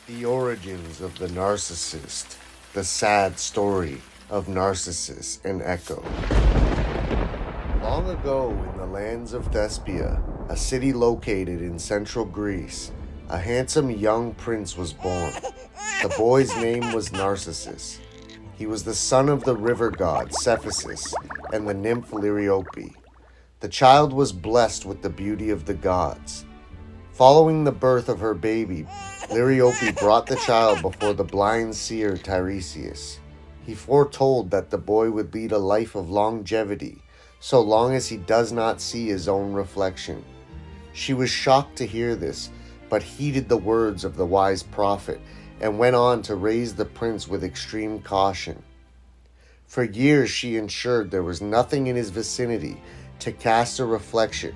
The origins of the Narcissist, the sad story of Narcissus and Echo. Long ago in the lands of Thespia, a city located in central Greece, a handsome young prince was born. The boy's name was Narcissus. He was the son of the river god Cephasus and the nymph Liriope. The child was blessed with the beauty of the gods. Following the birth of her baby, Liriope brought the child before the blind seer Tiresias. He foretold that the boy would lead a life of longevity, so long as he does not see his own reflection. She was shocked to hear this, but heeded the words of the wise prophet and went on to raise the prince with extreme caution. For years she ensured there was nothing in his vicinity to cast a reflection,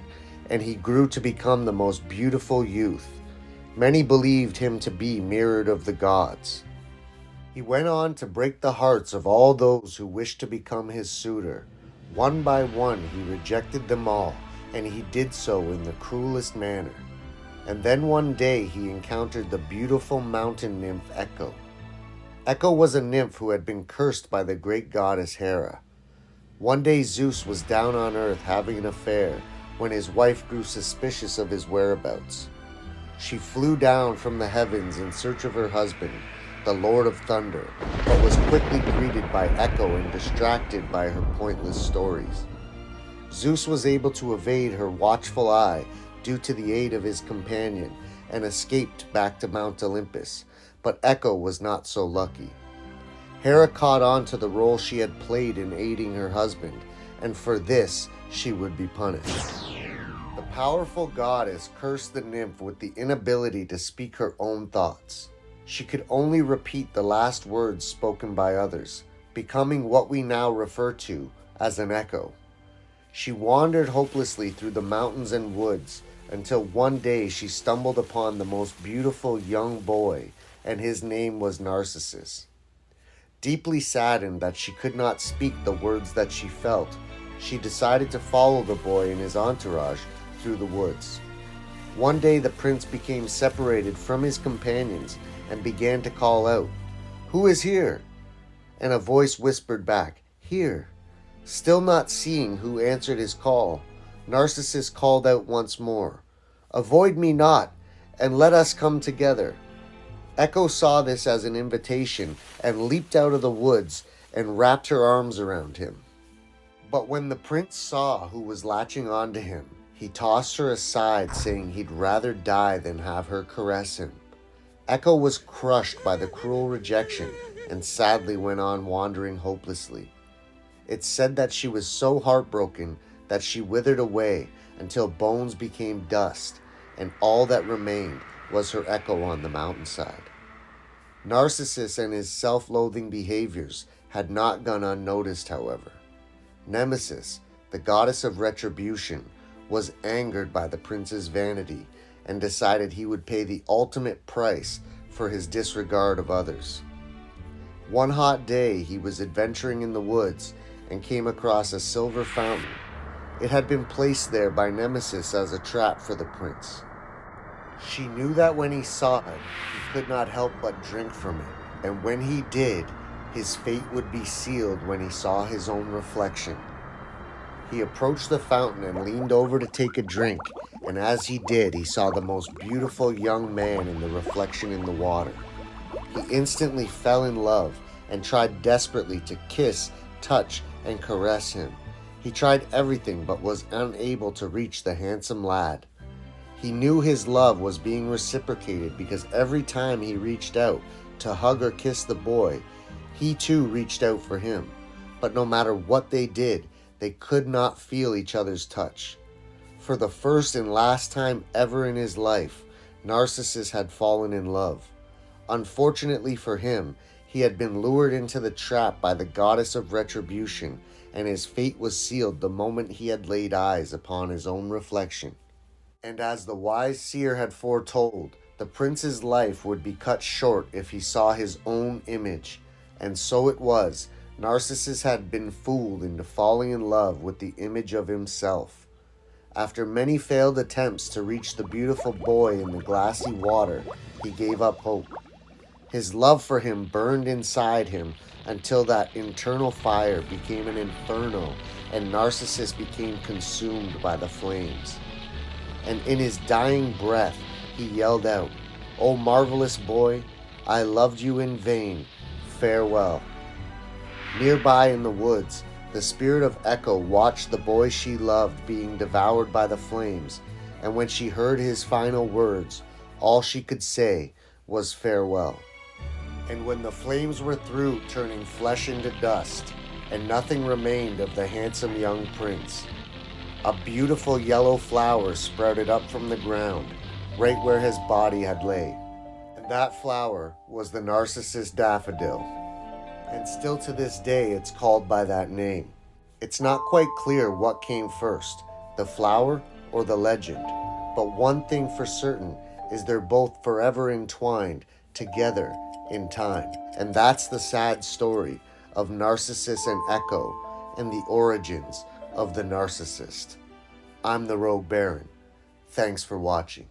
and he grew to become the most beautiful youth. Many believed him to be mirrored of the gods. He went on to break the hearts of all those who wished to become his suitor. One by one he rejected them all, and he did so in the cruelest manner. And then one day he encountered the beautiful mountain nymph Echo. Echo was a nymph who had been cursed by the great goddess Hera. One day Zeus was down on earth having an affair when his wife grew suspicious of his whereabouts. She flew down from the heavens in search of her husband, the Lord of Thunder, but was quickly greeted by Echo and distracted by her pointless stories. Zeus was able to evade her watchful eye due to the aid of his companion and escaped back to Mount Olympus, but Echo was not so lucky. Hera caught on to the role she had played in aiding her husband, and for this she would be punished. The powerful goddess cursed the nymph with the inability to speak her own thoughts. She could only repeat the last words spoken by others, becoming what we now refer to as an echo. She wandered hopelessly through the mountains and woods until one day she stumbled upon the most beautiful young boy, and his name was Narcissus. Deeply saddened that she could not speak the words that she felt, she decided to follow the boy and his entourage through the woods. One day the prince became separated from his companions and began to call out, "Who is here?" And a voice whispered back, "Here." Still not seeing who answered his call, Narcissus called out once more, "Avoid me not, and let us come together." Echo saw this as an invitation and leaped out of the woods and wrapped her arms around him. But when the prince saw who was latching on to him, he tossed her aside, saying he'd rather die than have her caress him. Echo was crushed by the cruel rejection and sadly went on wandering hopelessly. It's said that she was so heartbroken that she withered away until bones became dust, and all that remained was her echo on the mountainside. Narcissus and his self-loathing behaviors had not gone unnoticed, however. Nemesis, the goddess of retribution, was angered by the prince's vanity and decided he would pay the ultimate price for his disregard of others. One hot day he was adventuring in the woods and came across a silver fountain. It had been placed there by Nemesis as a trap for the prince. She knew that when he saw it, he could not help but drink from it, and when he did, his fate would be sealed when he saw his own reflection. He approached the fountain and leaned over to take a drink, and as he did, he saw the most beautiful young man in the reflection in the water. He instantly fell in love and tried desperately to kiss, touch, and caress him. He tried everything but was unable to reach the handsome lad. He knew his love was being reciprocated because every time he reached out to hug or kiss the boy, he too reached out for him. But no matter what they did, they could not feel each other's touch. For the first and last time ever in his life, Narcissus had fallen in love. Unfortunately for him, he had been lured into the trap by the goddess of retribution, and his fate was sealed the moment he had laid eyes upon his own reflection. And as the wise seer had foretold, the prince's life would be cut short if he saw his own image. And so it was. Narcissus had been fooled into falling in love with the image of himself. After many failed attempts to reach the beautiful boy in the glassy water, he gave up hope. His love for him burned inside him until that internal fire became an inferno and Narcissus became consumed by the flames. And in his dying breath, he yelled out, "O marvelous boy, I loved you in vain. Farewell." Nearby in the woods, the spirit of Echo watched the boy she loved being devoured by the flames, and when she heard his final words, all she could say was farewell. And when the flames were through, turning flesh into dust, and nothing remained of the handsome young prince, a beautiful yellow flower sprouted up from the ground, right where his body had lay. And that flower was the Narcissus daffodil. And still to this day it's called by that name. It's not quite clear what came first, the flower or the legend, but one thing for certain is they're both forever entwined together in time. And that's the sad story of Narcissus and Echo and the origins of the narcissist. I'm the Rogue Baron. Thanks for watching.